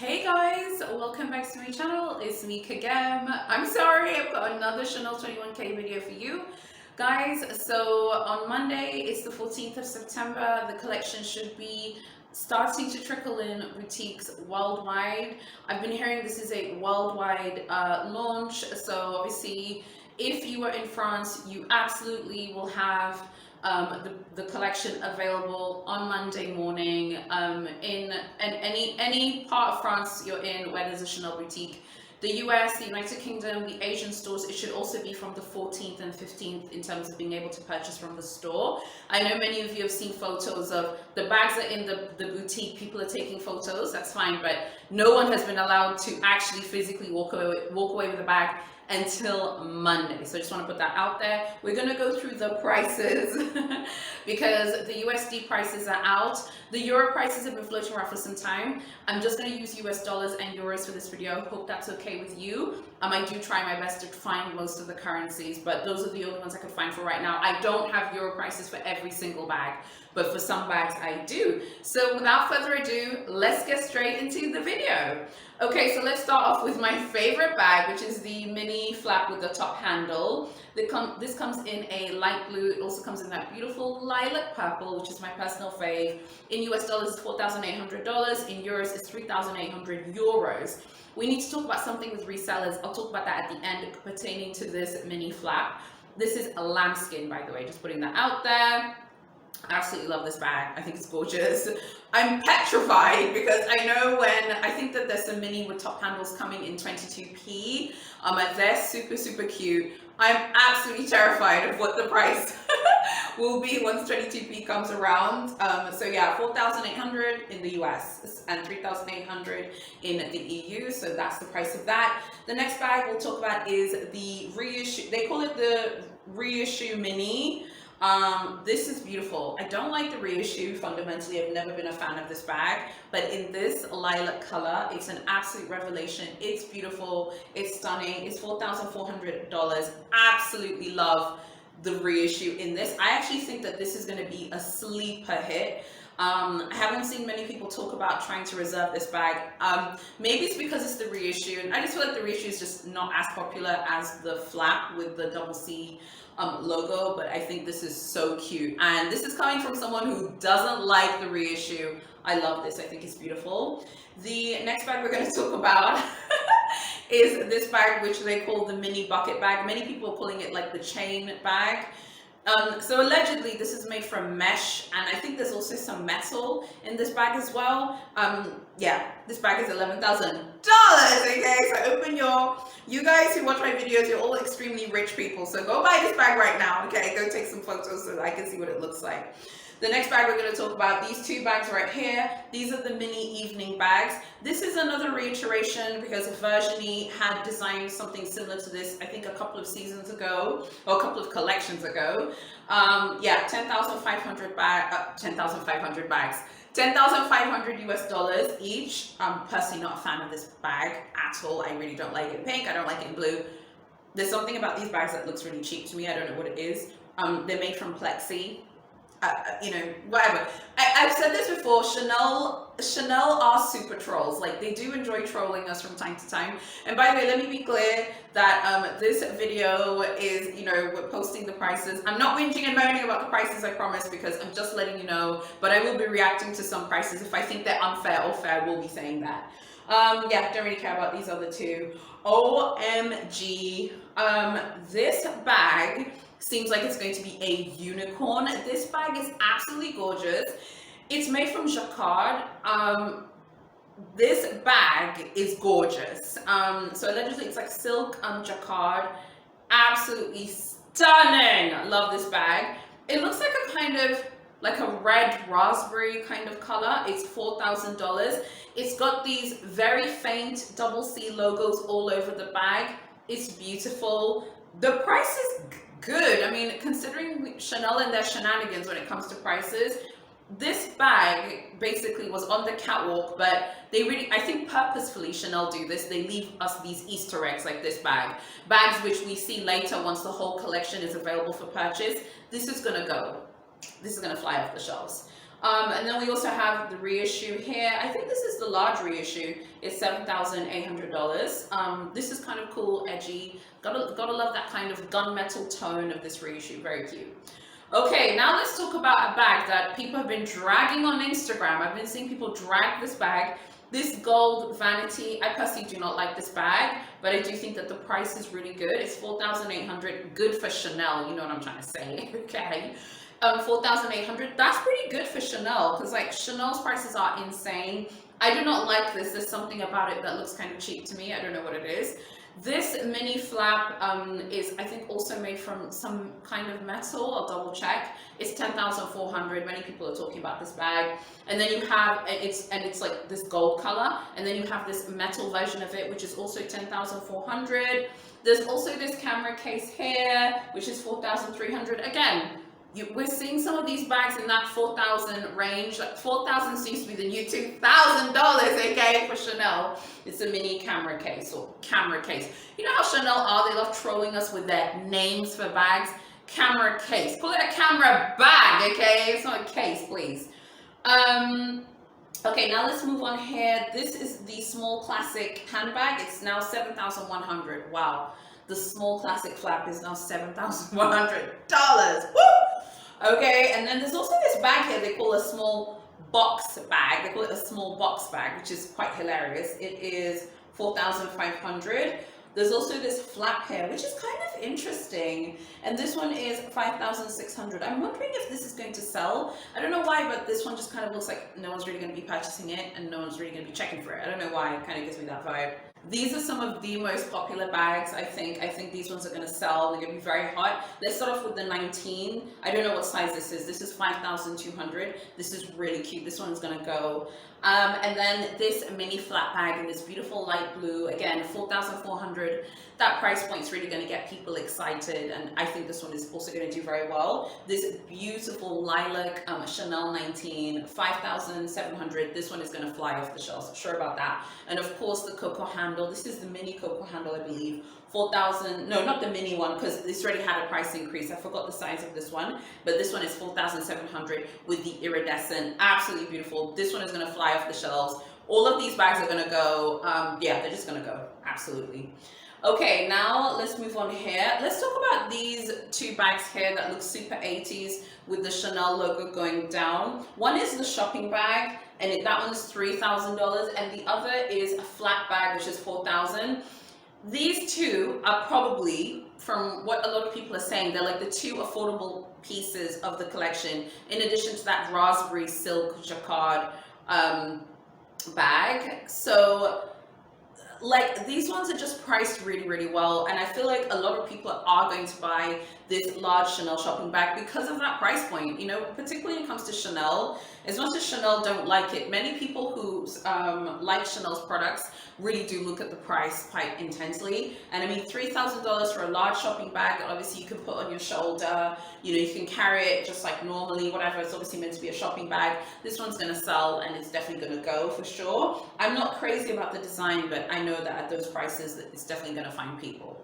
Hey guys, welcome back to my channel. It's me Kagem. I'm sorry, I've got another Chanel 21K video for you guys. So on Monday, it's the 14th of September. The collection should be starting to trickle in boutiques worldwide. I've been hearing this is a worldwide launch. So obviously, if you are in France, you absolutely will have the collection available on Monday morning in any part of France you're in where there's a Chanel boutique. The US, the United Kingdom, the Asian stores, it should also be from the 14th and 15th in terms of being able to purchase from the store. I know many of you have seen photos of the bags are in the boutique, people are taking photos, that's fine, but no one has been allowed to actually physically walk away with a bag until Monday. So I just want to put that out there. We're going to go through the prices because the USD prices are out. The euro prices have been floating around for some time. I'm just going to use US dollars and euros for this video. Hope that's okay with you. I do try my best to find most of the currencies, but those are the only ones I could find for right now. I don't have euro prices for every single bag, but for some bags I do. So without further ado, let's get straight into the video. Okay, so let's start off with my favorite bag, which is the mini flap with the top handle. This comes in a light blue. It also comes in that beautiful lilac purple, which is my personal fave. In US dollars, it's $4,800. In euros, it's 3,800 euros. We need to talk about something with resellers. I'll talk about that at the end pertaining to this mini flap. This is a lambskin, by the way, just putting that out there. I absolutely love this bag. I think it's gorgeous. I'm petrified because I know I think that there's some mini with top handles coming in 22p. They're super cute. I'm absolutely terrified of what the price will be once 22p comes around. So yeah, 4,800 in the US and 3,800 in the EU. So that's the price of that. The next bag we'll talk about is the reissue. They call it the reissue mini. This is beautiful. I don't like the reissue. Fundamentally, I've never been a fan of this bag, but in this lilac color, it's an absolute revelation. It's beautiful. It's stunning. It's $4,400. Absolutely love the reissue in this. I actually think that this is going to be a sleeper hit. I haven't seen many people talk about trying to reserve this bag. Maybe it's because it's the reissue, and I just feel like the reissue is just not as popular as the flap with the double C logo, but I think this is so cute. And this is coming from someone who doesn't like the reissue. I love this. I think it's beautiful. The next bag we're going to talk about is this bag, which they call the mini bucket bag. Many people are calling it like the chain bag. So allegedly this is made from mesh, and I think there's also some metal in this bag as well. Yeah, this bag is $11,000. Okay, so you guys who watch my videos, you're all extremely rich people, so go buy this bag right now. Okay, go take some photos so that I can see what it looks like. The next bag we're going to talk about, these two bags right here. These are the mini evening bags. This is another reiteration because Virginie had designed something similar to this, I think a couple of seasons ago, or a couple of collections ago. Yeah, 10,500 bags. 10,500 US dollars each. I'm personally not a fan of this bag at all. I really don't like it in pink. I don't like it in blue. There's something about these bags that looks really cheap to me. I don't know what it is. They're made from plexi. You know, whatever. I've said this before, Chanel are super trolls. Like, they do enjoy trolling us from time to time. And by the way, let me be clear that this video is, you know, we're posting the prices. I'm not whinging and moaning about the prices, I promise, because I'm just letting you know, but I will be reacting to some prices. If I think they're unfair or fair, we'll be saying that. Yeah, don't really care about these other two. OMG, this bag seems like it's going to be a unicorn. This bag is absolutely gorgeous. It's made from jacquard. This bag is gorgeous. So allegedly it's like silk jacquard. Absolutely stunning. Love this bag. It looks like a kind of like a red raspberry kind of color. It's $4,000. It's got these very faint double C logos all over the bag. It's beautiful. The price is good. I mean, considering Chanel and their shenanigans when it comes to prices, this bag basically was on the catwalk, but they really, I think purposefully Chanel do this. They leave us these Easter eggs like this bag. Bags which we see later once the whole collection is available for purchase. This is gonna fly off the shelves. And then we also have the reissue here. I think this is the large reissue. It's $7,800. This is kind of cool, edgy. Gotta love that kind of gunmetal tone of this reissue. Very cute. Okay, now let's talk about a bag that people have been dragging on Instagram. I've been seeing people drag this bag. This gold vanity, I personally do not like this bag, but I do think that the price is really good. It's $4,800, good for Chanel, you know what I'm trying to say, okay? $4,800, that's pretty good for Chanel, because like Chanel's prices are insane. I do not like this. There's something about it that looks kind of cheap to me. I don't know what it is. This mini flap is, I think, also made from some kind of metal. I'll double check. It's $10,400. Many people are talking about this bag. And then you have, it's like this gold color. And then you have this metal version of it, which is also $10,400. There's also this camera case here, which is $4,300. Again, we're seeing some of these bags in that $4,000 range. Like $4,000 seems to be the new $2,000, okay, for Chanel. It's a mini camera case or camera case. You know how Chanel are? They love trolling us with their names for bags. Camera case. Call it a camera bag, okay? It's not a case, please. Okay, now let's move on here. This is the small classic handbag. It's now $7,100. Wow. The small classic flap is now $7,100. Woo! Okay, and then there's also this bag here they call a small box bag. They call it a small box bag, which is quite hilarious. It is $4,500. There's also this flap here, which is kind of interesting. And this one is $5,600. I'm wondering if this is going to sell. I don't know why, but this one just kind of looks like no one's really going to be purchasing it and no one's really going to be checking for it. I don't know why. It kind of gives me that vibe. These are some of the most popular bags, I think. I think these ones are going to sell. They're going to be very hot. Let's start off with the 19. I don't know what size this is. This is 5,200. This is really cute. This one's going to go. And then this mini flat bag in this beautiful light blue, again, 4,400. That price point is really going to get people excited, and I think this one is also going to do very well. This beautiful lilac Chanel 19, 5,700. This one is going to fly off the shelves, sure about that. And of course the Coco handle. This is the mini Coco handle, I believe. 4,000, no, not the mini one, because this already had a price increase. I forgot the size of this one, but this one is 4,700 with the iridescent. Absolutely beautiful. This one is going to fly off the shelves. All of these bags are going to go, yeah, they're just going to go. Absolutely. Okay, now let's move on here. Let's talk about these two bags here that look super 80s with the Chanel logo going down. One is the shopping bag, and that one's $3,000, and the other is a flat bag, which is $4,000. These two are probably, from what a lot of people are saying, they're like the two affordable pieces of the collection, in addition to that raspberry silk jacquard bag. So like these ones are just priced really, really well, and I feel like a lot of people are going to buy this large Chanel shopping bag because of that price point, you know, particularly when it comes to Chanel. As much as Chanel don't like it, many people who like Chanel's products really do look at the price quite intensely. And I mean, $3,000 for a large shopping bag that obviously you can put on your shoulder, you know, you can carry it just like normally, whatever. It's obviously meant to be a shopping bag. This one's going to sell, and it's definitely going to go for sure. I'm not crazy about the design, but I know that at those prices it's definitely going to find people.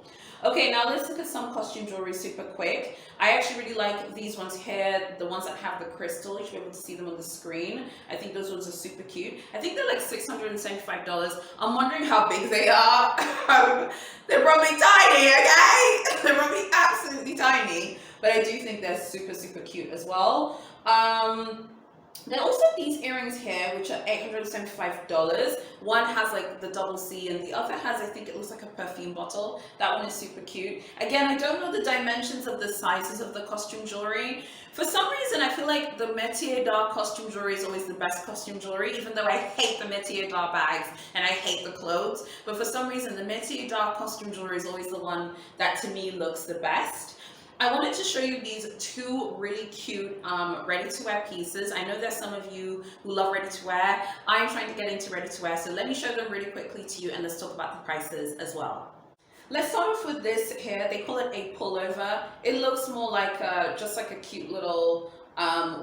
Okay, now let's look at some costume jewelry super quick. I actually really like these ones here, the ones that have the crystal. You should be able to see them on the screen. I think those ones are super cute. I think they're like $675. I'm wondering how big they are. They're probably tiny, okay? They're probably absolutely tiny, but I do think they're super, super cute as well. There are also these earrings here, which are $875. One has like the double C, and the other has, I think it looks like a perfume bottle. That one is super cute. Again, I don't know the dimensions of the sizes of the costume jewelry. For some reason, I feel like the Métier d'Art costume jewelry is always the best costume jewelry, even though I hate the Métier d'Art bags and I hate the clothes. But for some reason, the Métier d'Art costume jewelry is always the one that to me looks the best. I wanted to show you these two really cute ready-to-wear pieces. I know there's some of you who love ready-to-wear. I'm trying to get into ready-to-wear, so let me show them really quickly to you, and let's talk about the prices as well. Let's start off with this here. They call it a pullover. It looks more like just like a cute little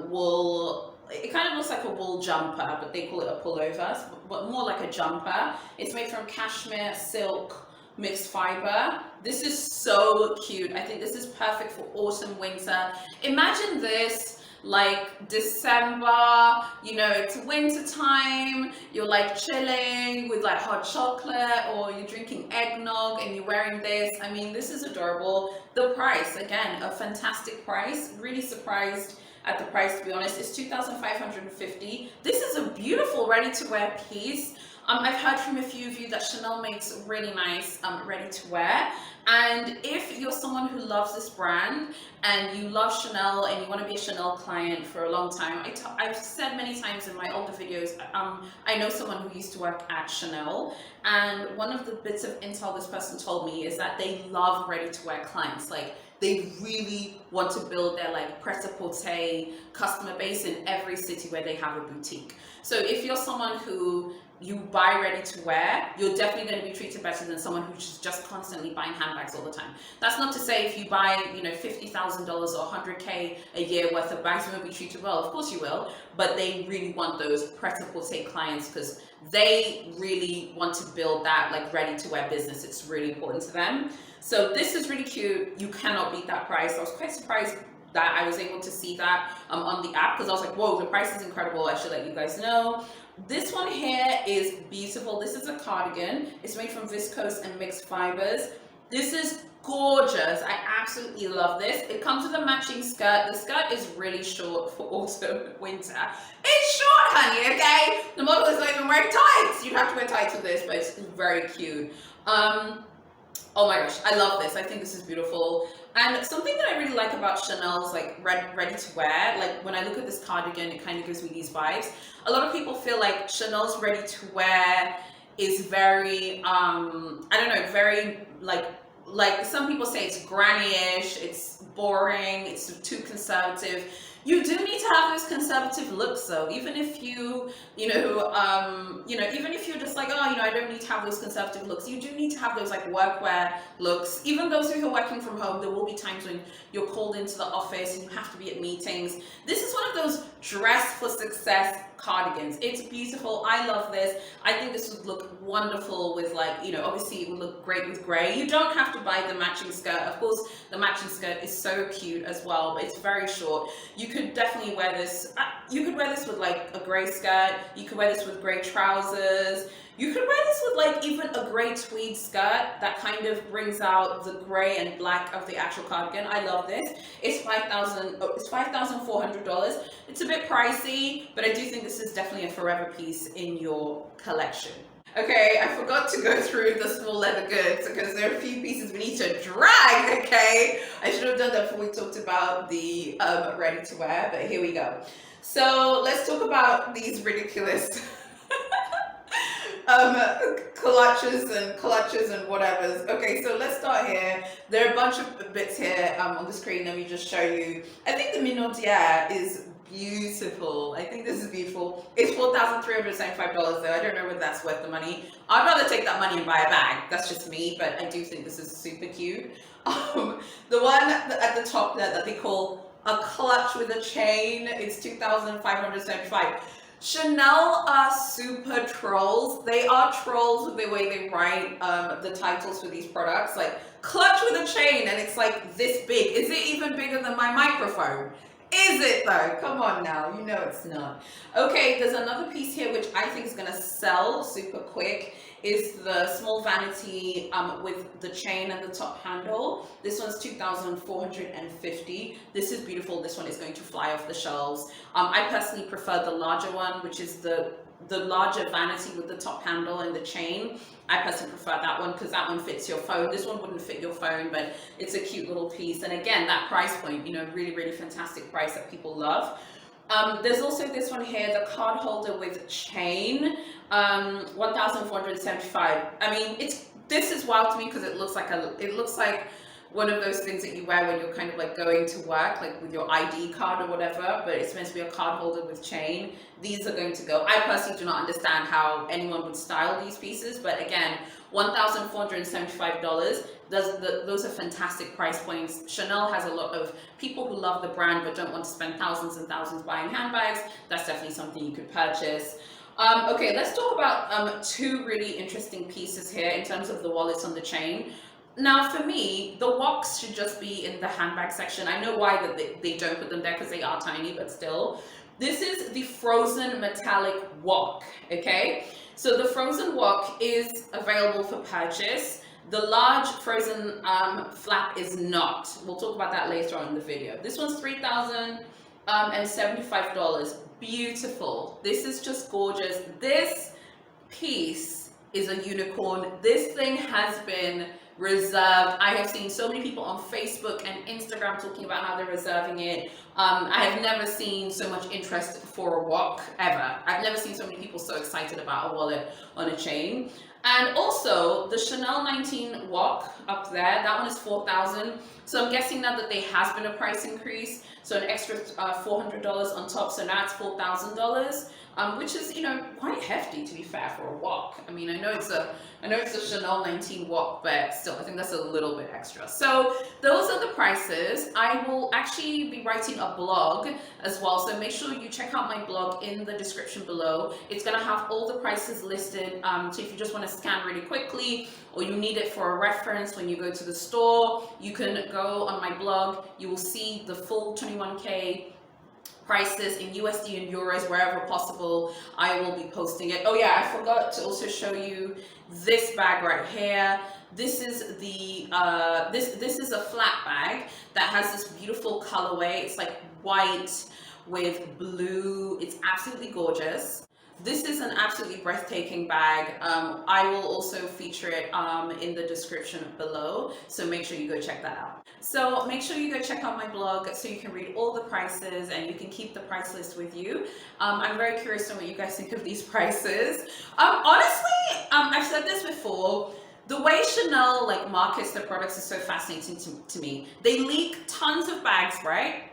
wool. It kind of looks like a wool jumper, but they call it a pullover, but more like a jumper. It's made from cashmere, silk, mixed fiber. This is so cute. I think this is perfect for autumn, winter. Imagine this like December, you know, it's winter time, you're like chilling with like hot chocolate, or you're drinking eggnog and you're wearing this. I mean, this is adorable. The price, again, a fantastic price. Really surprised at the price, to be honest. It's 2,550. This is a beautiful ready-to-wear piece. I've heard from a few of you that Chanel makes really nice ready-to-wear. And if you're someone who loves this brand and you love Chanel and you want to be a Chanel client for a long time, I've said many times in my older videos, I know someone who used to work at Chanel, and one of the bits of intel this person told me is that they love ready-to-wear clients. Like, they really want to build their like pret-a-porter customer base in every city where they have a boutique. So if you're someone who you buy ready to wear, you're definitely going to be treated better than someone who's just constantly buying handbags all the time. That's not to say if you buy, you know, $50,000 or 100K a year worth of bags, you won't be treated well. Of course you will, but they really want those pret-a-porter clients because they really want to build that like ready to wear business. It's really important to them. So this is really cute. You cannot beat that price. I was quite surprised that I was able to see that on the app, because I was like, whoa, the price is incredible. I should let you guys know. This one here is beautiful. This is a cardigan. It's made from viscose and mixed fibers. This is gorgeous. I absolutely love this. It comes with a matching skirt. The skirt is really short for autumn, winter. It's short, honey, okay? The model is not even wearing tights. You'd have to wear tights with this, but it's very cute. Oh my gosh, I love this. I think this is beautiful. And something that I really like about Chanel's like ready to wear, like when I look at this cardigan, it kind of gives me these vibes. A lot of people feel like Chanel's ready to wear is very, I don't know, very like some people say it's granny-ish, it's boring, it's too conservative. You do need to have those conservative looks though, even if even if you're just like, oh, I don't need to have those conservative looks, you do need to have those like workwear looks. Even those who are working from home, there will be times when you're called into the office and you have to be at meetings. This is one of those dress for success cardigans. It's beautiful. I love this. I think this would look wonderful with like, obviously it would look great with gray. You don't have to buy the matching skirt. Of course, the matching skirt is so cute as well, but it's very short. You could definitely wear this. You could wear this with like a gray skirt. You could wear this with gray trousers. You could wear this with like even a gray tweed skirt that kind of brings out the gray and black of the actual cardigan. I love this. It's $5,400. It's a bit pricey, but I do think this is definitely a forever piece in your collection. Okay, I forgot to go through the small leather goods because there are a few pieces we need to drag, okay? I should have done that before we talked about the ready to wear, but here we go. So let's talk about these ridiculous clutches and whatevers. Okay, so let's start here. There are a bunch of bits here on the screen. Let me just show you. I think the Minaudière is beautiful. I think this is beautiful. It's $4,375 though. I don't know whether that's worth the money. I'd rather take that money and buy a bag. That's just me, but I do think this is super cute. The one at the top there that they call a clutch with a chain, it's $2,575. Chanel are super trolls. They are trolls with the way they write the titles for these products. Like, clutch with a chain, and it's like this big. Is it even bigger than my microphone? Is it though? Come on now, you know it's not. Okay, there's another piece here which I think is gonna sell super quick. Is the small vanity with the chain and the top handle. This one's $2,450. This is beautiful. This one is going to fly off the shelves. I personally prefer the larger one, which is the larger vanity with the top handle and the chain. I personally prefer that one because that one fits your phone. This one wouldn't fit your phone, but it's a cute little piece. And again, that price point, really, really fantastic price that people love. There's also this one here, the card holder with chain, $1,475. I mean, this is wild to me because it looks like one of those things that you wear when you're kind of like going to work, like with your ID card or whatever, but it's meant to be a card holder with chain. These are going to go. I personally do not understand how anyone would style these pieces, but again, $1,475. Those are fantastic price points. Chanel has a lot of people who love the brand but don't want to spend thousands and thousands buying handbags. That's definitely something you could purchase. Okay, let's talk about two really interesting pieces here in terms of the wallets on the chain. Now, for me, the woks should just be in the handbag section. I know why that they don't put them there because they are tiny, but still. This is the frozen metallic wok, okay? So the frozen wok is available for purchase. The large frozen flap is not. We'll talk about that later on in the video. This one's $3,075. Beautiful. This is just gorgeous. This piece is a unicorn. This thing has been reserved. I have seen so many people on Facebook and Instagram talking about how they're reserving it. I have never seen so much interest for a wok ever. I've never seen so many people so excited about a wallet on a chain. And also the Chanel 19 wok up there, that one is $4,000. So I'm guessing now that there has been a price increase, so an extra $400 on top. So now it's $4,000. Which is, you know, quite hefty to be fair for a wok. I mean, I know it's a Chanel 19 wok, but still, I think that's a little bit extra. So those are the prices. I will actually be writing a blog as well, so make sure you check out my blog in the description below. It's gonna have all the prices listed. So if you just want to scan really quickly, or you need it for a reference when you go to the store, you can go on my blog. You will see the full 21K prices in USD and euros wherever possible. I will be posting it. Oh yeah, I forgot to also show you this bag right here. This is the this is a flat bag that has this beautiful colorway. It's like white with blue. It's absolutely gorgeous. This is an absolutely breathtaking bag. I will also feature it in the description below, so make sure you go check that out. So make sure you go check out my blog so you can read all the prices and you can keep the price list with you. I'm very curious on what you guys think of these prices. Honestly, I've said this before, the way Chanel like markets their products is so fascinating to me. They leak tons of bags, right?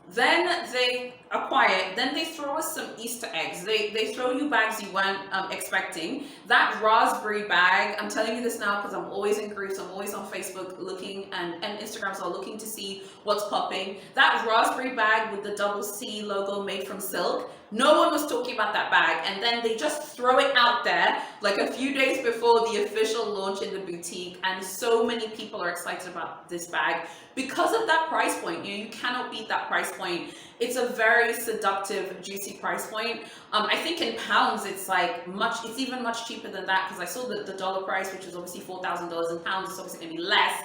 Then they acquire it, then they throw us some Easter eggs. They throw you bags you weren't expecting. That raspberry bag, I'm telling you this now because I'm always in groups, I'm always on Facebook looking and Instagram, so looking to see what's popping. That raspberry bag with the double C logo made from silk, no one was talking about that bag, and then they just throw it out there like a few days before the official launch in the boutique, and so many people are excited about this bag because of that price point. You know, you cannot beat that price point. It's a very seductive, juicy price point. I think in pounds, it's like it's even much cheaper than that, because I saw the dollar price, which is obviously $4,000. In pounds, it's obviously going to be less.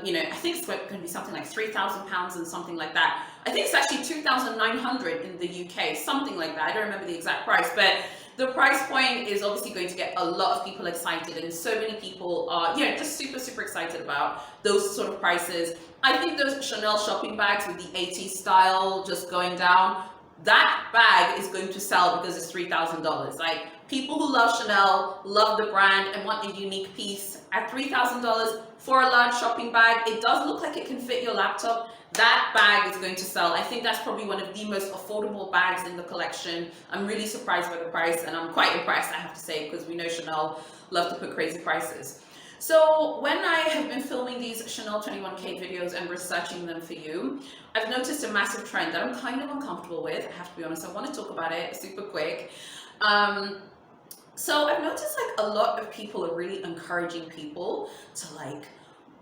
You know, I think it's going to be something like £3,000 and something like that. I think it's actually 2,900 in the UK, something like that. I don't remember the exact price, but the price point is obviously going to get a lot of people excited, and so many people are, you know, just super, super excited about those sort of prices. I think those Chanel shopping bags with the 80s style just going down, that bag is going to sell because it's $3,000. Like, people who love Chanel, love the brand, and want a unique piece at $3,000 for a large shopping bag, it does look like it can fit your laptop. That bag is going to sell. I think that's probably one of the most affordable bags in the collection. I'm really surprised by the price, and I'm quite impressed, I have to say, because we know Chanel love to put crazy prices. So when I have been filming these Chanel 21K videos and researching them for you, I've noticed a massive trend that I'm kind of uncomfortable with. I have to be honest, I want to talk about it super quick. So I've noticed like a lot of people are really encouraging people to like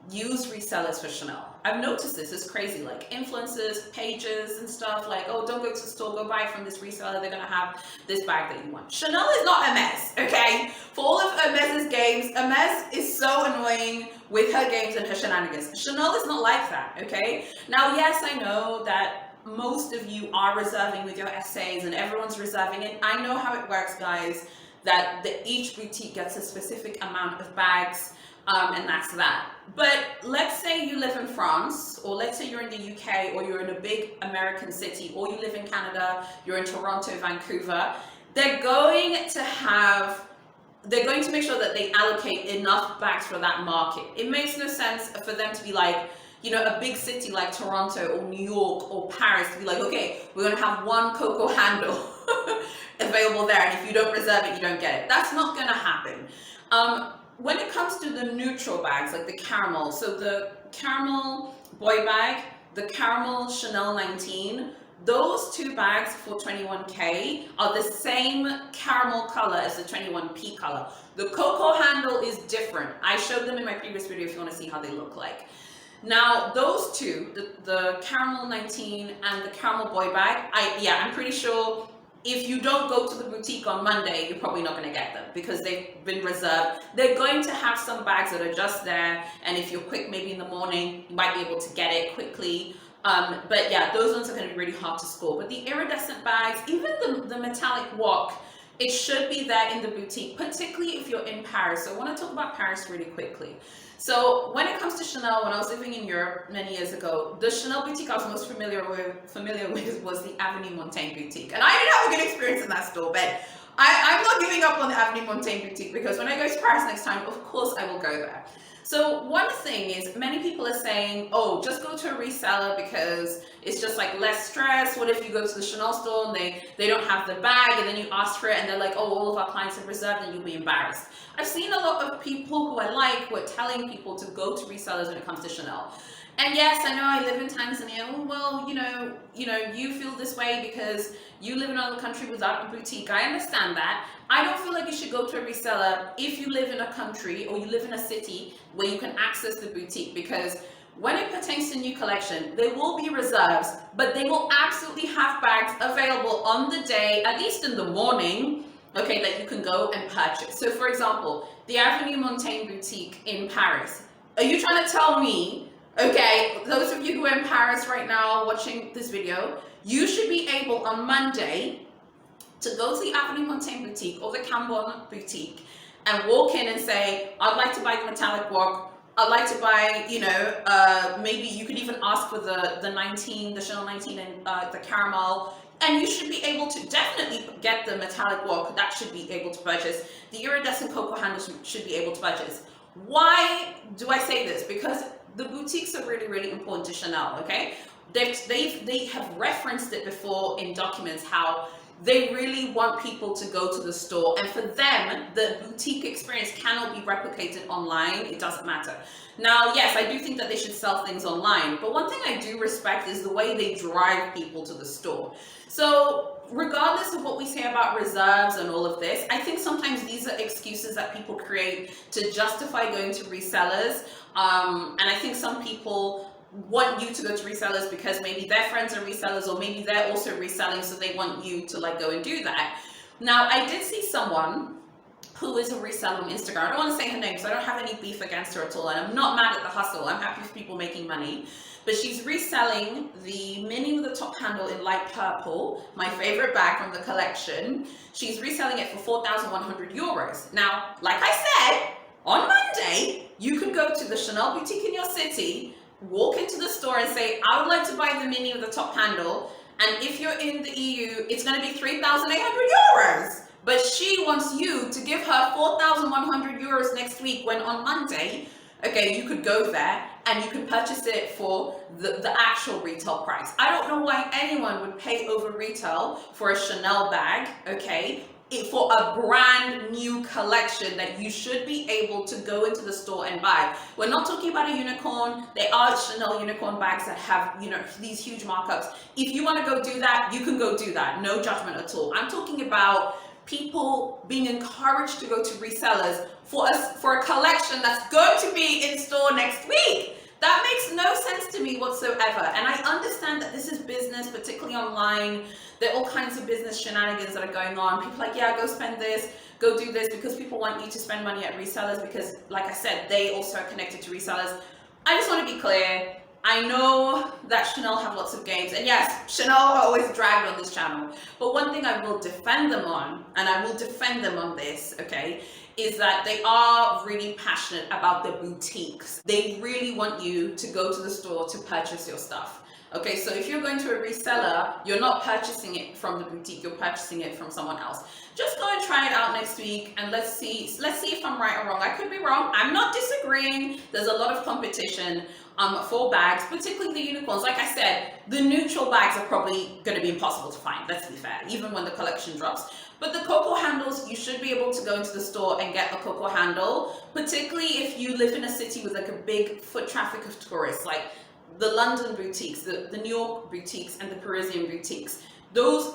use resellers for Chanel. I've noticed this is crazy, like influencers, pages and stuff, like, oh, don't go to the store, go buy from this reseller, they're gonna have this bag that you want. Chanel is not Hermes, okay? For all of Hermes's games, Hermes is so annoying with her games and her shenanigans. Chanel is not like that, okay? Now, yes, I know that most of you are reserving with your essays and everyone's reserving it. I know how it works, guys, that each boutique gets a specific amount of bags, and that's that. But let's say you live in France, or let's say you're in the UK, or you're in a big American city, or you live in Canada, you're in Toronto, Vancouver. They're going to make sure that they allocate enough bags for that market. It makes no sense for them to be like, you know, a big city like Toronto or New York or Paris to be like, okay, we're going to have one Coco handle available there, and if you don't reserve it, you don't get it. That's not going to happen. When it comes to the neutral bags, like the caramel, so the caramel boy bag, the caramel Chanel 19, those two bags for 21K are the same caramel color as the 21P color. The Coco handle is different. I showed them in my previous video if you want to see how they look like. Now, those two, the Caramel 19 and the Caramel Boy bag, I'm pretty sure if you don't go to the boutique on Monday, you're probably not going to get them because they've been reserved. They're going to have some bags that are just there, and if you're quick, maybe in the morning, you might be able to get it quickly. But yeah, those ones are going to be really hard to score. But the iridescent bags, even the metallic wok, it should be there in the boutique, particularly if you're in Paris. So I want to talk about Paris really quickly. So when it comes to Chanel, when I was living in Europe many years ago, the Chanel boutique I was most familiar with was the Avenue Montaigne boutique. And I didn't have a good experience in that store, but I'm not giving up on the Avenue Montaigne boutique because when I go to Paris next time, of course I will go there. So one thing is many people are saying, oh, just go to a reseller because it's just like less stress. What if you go to the Chanel store and they don't have the bag and then you ask for it and they're like, oh, all of our clients have reserved and you'll be embarrassed. I've seen a lot of people who I like who are telling people to go to resellers when it comes to Chanel. And yes, I know I live in Tanzania. Oh, well, you feel this way because you live in another country without a boutique. I understand that. I don't feel like you should go to a reseller if you live in a country or you live in a city where you can access the boutique, because when it pertains to new collection, there will be reserves, but they will absolutely have bags available on the day, at least in the morning, okay, that you can go and purchase. So for example, the Avenue Montaigne boutique in Paris. Are you trying to tell me, okay, those of you who are in Paris right now watching this video, you should be able on Monday to go to the Avenue Montaigne boutique or the Cambon boutique and walk in and say, I'd like to buy the metallic wok. I'd like to buy, maybe you could even ask for the 19, the Chanel 19 and the caramel. And you should be able to definitely get the metallic wok. That should be able to purchase. The iridescent Coco handles should be able to purchase. Why do I say this? Because the boutiques are really, really important to Chanel, okay? They have referenced it before in documents how they really want people to go to the store, and for them, the boutique experience cannot be replicated online. It doesn't matter. Now, yes, I do think that they should sell things online, but one thing I do respect is the way they drive people to the store. So regardless of what we say about reserves and all of this, I think sometimes these are excuses that people create to justify going to resellers. And I think some people want you to go to resellers because maybe their friends are resellers, or maybe they're also reselling, so they want you to like go and do that. Now, I did see someone who is a reseller on Instagram. I don't want to say her name because I don't have any beef against her at all, and I'm not mad at the hustle. I'm happy for people making money. But she's reselling the mini with the top handle in light purple, my favorite bag from the collection. She's reselling it for 4,100 euros. Now, like I said, on Monday, you could go to the Chanel boutique in your city, walk into the store and say, I would like to buy the mini with the top handle. And if you're in the EU, it's going to be 3,800 euros. But she wants you to give her 4,100 euros next week, when on Monday, okay, you could go there and you could purchase it for the actual retail price. I don't know why anyone would pay over retail for a Chanel bag, okay, for a brand new collection that you should be able to go into the store and buy. We're not talking about a unicorn. There are Chanel unicorn bags that have, these huge markups. If you want to go do that, you can go do that. No judgment at all. I'm talking about people being encouraged to go to resellers for a collection that's going to be in store next week. That makes no sense to me whatsoever. And I understand that this is business, particularly online. There are all kinds of business shenanigans that are going on. People are like, yeah, go spend this, go do this, because people want you to spend money at resellers because, like I said, they also are connected to resellers. I just want to be clear. I know that Chanel have lots of games, and yes, Chanel are always dragged on this channel. But one thing I will defend them on, and I will defend them on this, okay, is that they are really passionate about the boutiques. They really want you to go to the store to purchase your stuff. Okay, so if you're going to a reseller, you're not purchasing it from the boutique, you're purchasing it from someone else. Just go and try it out next week, and let's see if I'm right or wrong. I could be wrong. I'm not disagreeing. There's a lot of competition for bags, particularly the unicorns. Like I said, the neutral bags are probably going to be impossible to find, let's be fair, even when the collection drops. But the Coco handles, you should be able to go into the store and get a Coco handle, particularly if you live in a city with like a big foot traffic of tourists. Like, the London boutiques, the New York boutiques, and the Parisian boutiques. Those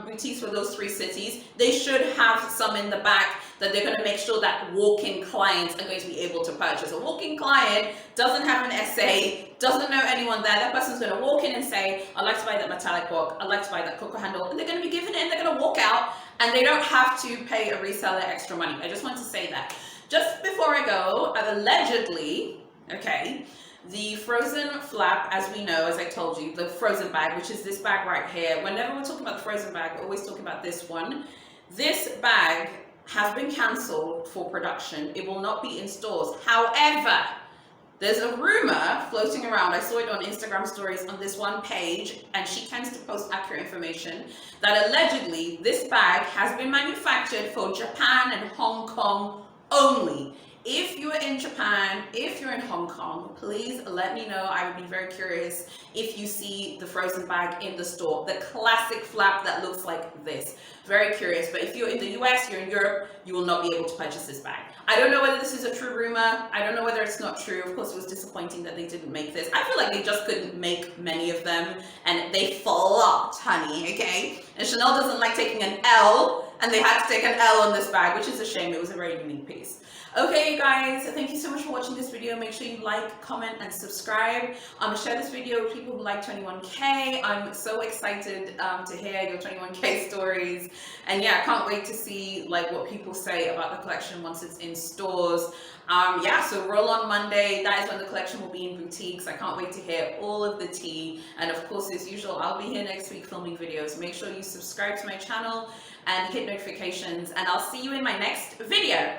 boutiques for those three cities, they should have some in the back that they're going to make sure that walk-in clients are going to be able to purchase. A walk-in client doesn't have an SA, doesn't know anyone there. That person's going to walk in and say, I'd like to buy that metallic work, I'd like to buy that Coco handle, and they're going to be given it and they're going to walk out, and they don't have to pay a reseller extra money. I just want to say that. Just before I go, allegedly, okay, the frozen flap, as we know, as I told you, the frozen bag, which is this bag right here. Whenever we're talking about the frozen bag, we're always talking about this one. This bag has been cancelled for production. It will not be in stores. However, there's a rumor floating around. I saw it on Instagram stories on this one page, and she tends to post accurate information, that allegedly this bag has been manufactured for Japan and Hong Kong only. If you're in Japan, if you're in Hong Kong, please let me know. I would be very curious if you see the frozen bag in the store. The classic flap that looks like this. Very curious. But if you're in the US, you're in Europe, you will not be able to purchase this bag. I don't know whether this is a true rumor. I don't know whether it's not true. Of course, it was disappointing that they didn't make this. I feel like they just couldn't make many of them, and they flopped, honey, okay? And Chanel doesn't like taking an L, and they had to take an L on this bag, which is a shame. It was a very unique piece. Okay, you guys, thank you so much for watching this video. Make sure you like, comment, and subscribe. Share this video with people who like 21K. I'm so excited to hear your 21K stories. And yeah, I can't wait to see like what people say about the collection once it's in stores. Yeah, so roll on Monday. That is when the collection will be in boutiques. I can't wait to hear all of the tea. And of course, as usual, I'll be here next week filming videos. Make sure you subscribe to my channel and hit notifications. And I'll see you in my next video.